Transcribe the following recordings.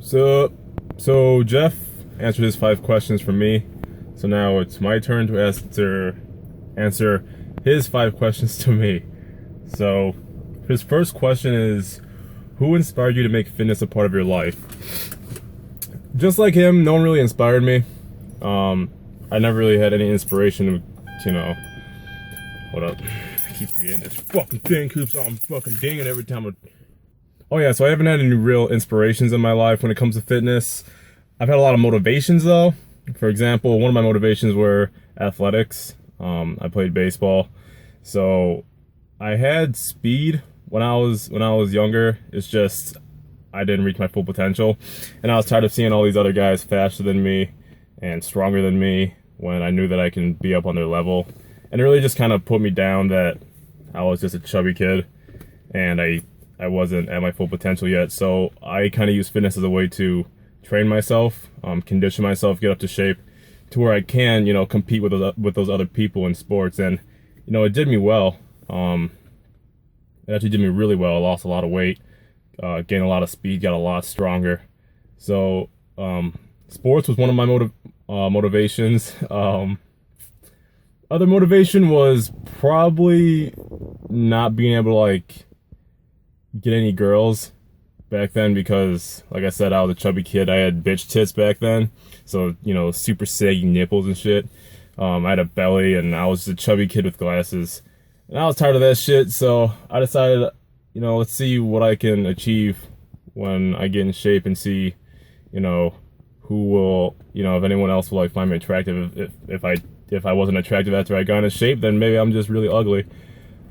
So Jeff answered his 5 questions for me. So now it's my turn to answer his 5 questions to me. So his first question is, who inspired you to make fitness a part of your life? Just like him, no one really inspired me. I never really had any inspiration to, hold up. I keep forgetting this fucking thing keeps on fucking dinging every time. Oh yeah, so I haven't had any real inspirations in my life when it comes to fitness. I've had a lot of motivations though. For example, one of my motivations were athletics. I played baseball, so I had speed when I was younger. It's just I didn't reach my full potential, and I was tired of seeing all these other guys faster than me and stronger than me when I knew that I can be up on their level. And it really just kind of put me down that I was just a chubby kid and I wasn't at my full potential yet. So I kind of use fitness as a way to train myself, condition myself, get up to shape to where I can, compete with those other people in sports. And, it did me well. It actually did me really well. I lost a lot of weight, gained a lot of speed, got a lot stronger. So, sports was one of my motivations. Other motivation was probably not being able to get any girls back then, because like I said, I was a chubby kid. I had bitch tits back then, so super saggy nipples and shit. I had a belly and I was just a chubby kid with glasses, and I was tired of that shit. So I decided, let's see what I can achieve when I get in shape, and see who will, if anyone else will find me attractive. If I wasn't attractive after I got into shape, then maybe I'm just really ugly.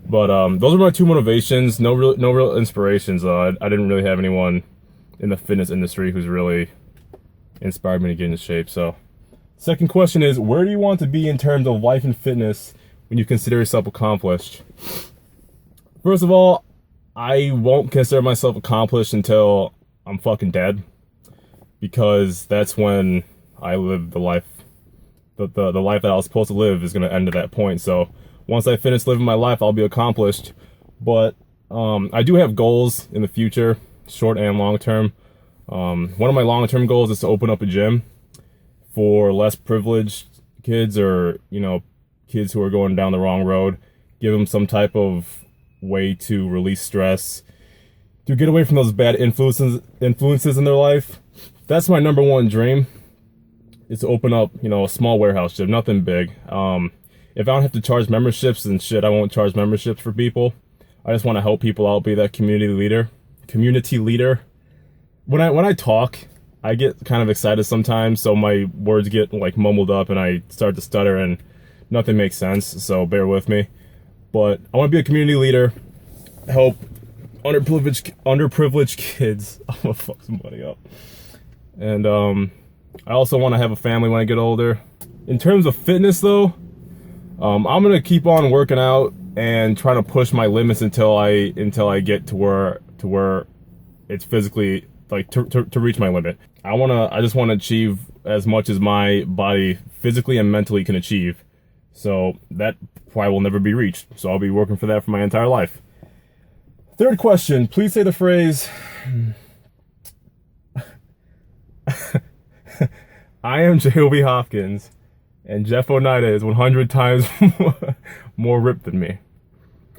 But those are my two motivations. No real inspirations though. I didn't really have anyone in the fitness industry who's really inspired me to get into shape. So, second question is, where do you want to be in terms of life and fitness when you consider yourself accomplished? First of all, I won't consider myself accomplished until I'm fucking dead, because that's when I live the life. The life that I was supposed to live is going to end at that point. So once I finish living my life, I'll be accomplished. But I do have goals in the future, short and long term. One of my long term goals is to open up a gym for less privileged kids, or kids who are going down the wrong road. Give them some type of way to release stress, to get away from those bad influences in their life. That's my number one dream, is to open up a small warehouse gym, nothing big. If I don't have to charge memberships and shit, I won't charge memberships for people. I just want to help people out, be that community leader. When I talk, I get kind of excited sometimes, so my words get mumbled up and I start to stutter and nothing makes sense, so bear with me. But I want to be a community leader, help underprivileged kids. I'm gonna fuck somebody up. And I also want to have a family when I get older. In terms of fitness though, I'm gonna keep on working out and trying to push my limits until I get to where it's physically to reach my limit. I just want to achieve as much as my body physically and mentally can achieve. So that probably will never be reached. So I'll be working for that for my entire life. Third question, please say the phrase, I am Jobe Hopkins, and Jeff Oneida is 100 times more ripped than me.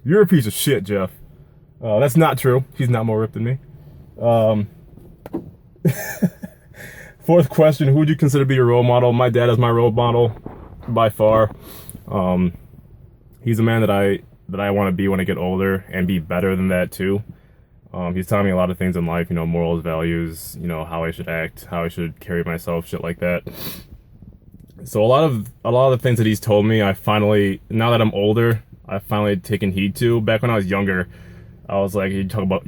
You're a piece of shit, Jeff. That's not true. He's not more ripped than me. Fourth question, who would you consider to be your role model? My dad is my role model, by far. He's a man that I want to be when I get older, and be better than that too. He's telling me a lot of things in life, morals, values, how I should act, how I should carry myself, shit like that. So a lot of the things that he's told me, now that I'm older, I've finally taken heed to. Back when I was younger, I was like, you talk about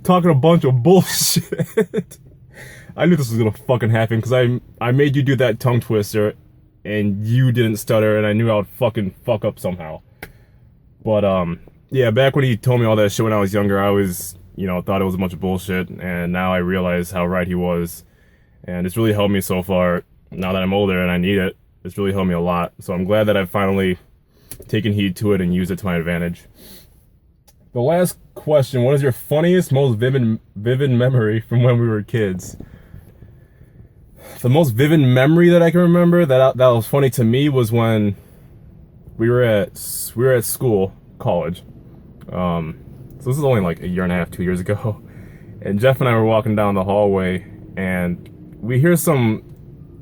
talking a bunch of bullshit. I knew this was gonna fucking happen, because I made you do that tongue twister and you didn't stutter, and I knew I would fucking fuck up somehow. But yeah, back when he told me all that shit when I was younger, I was thought it was a bunch of bullshit, and now I realize how right he was. And it's really helped me so far. Now that I'm older and I need it, it's really helped me a lot. So I'm glad that I've finally taken heed to it and used it to my advantage. The last question, what is your funniest, most vivid memory from when we were kids? The most vivid memory that I can remember that was funny to me was when we were at school, college. So this is only like a year and a half, 2 years ago. And Jeff and I were walking down the hallway, and we hear some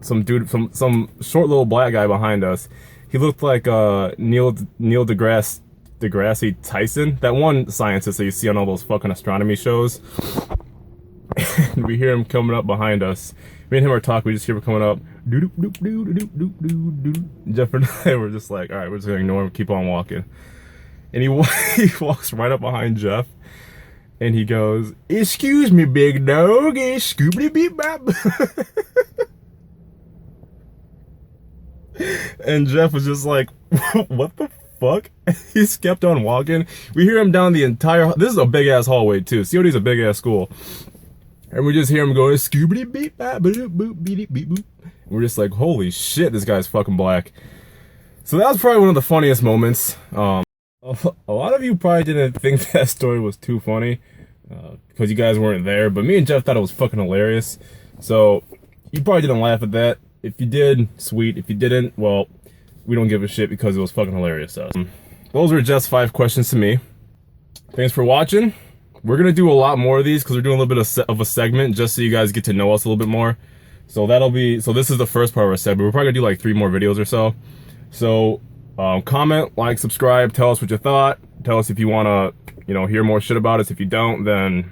dude, some short little black guy behind us. He looked like Neil deGrasse Tyson, that one scientist that you see on all those fucking astronomy shows. And we hear him coming up behind us. Me and him are talking. We just hear him coming up. Jeff and I were just like, all right, we're just gonna ignore him, keep on walking. And he walks right up behind Jeff, and he goes, "Excuse me, big dog, scoobity beep bop." And Jeff was just like, "What the fuck?" He just kept on walking. We hear him down the entire. This is a big ass hallway too. COD's a big ass school. And we just hear him going, "Scoobity beep bop, boop boop beep beep boop." We're just like, holy shit, this guy's fucking black. So that was probably one of the funniest moments. A lot of you probably didn't think that story was too funny because you guys weren't there, but me and Jeff thought it was fucking hilarious. So you probably didn't laugh at that. If you did, sweet. If you didn't, well, we don't give a shit because it was fucking hilarious. So those were just 5 questions to me. Thanks for watching. We're gonna do a lot more of these because we're doing a little bit of a segment just so you guys get to know us a little bit more. So this is the first part of our segment. We're probably gonna do like 3 more videos or so. So comment, like, subscribe, tell us what you thought. Tell us if you wanna, hear more shit about us. If you don't, then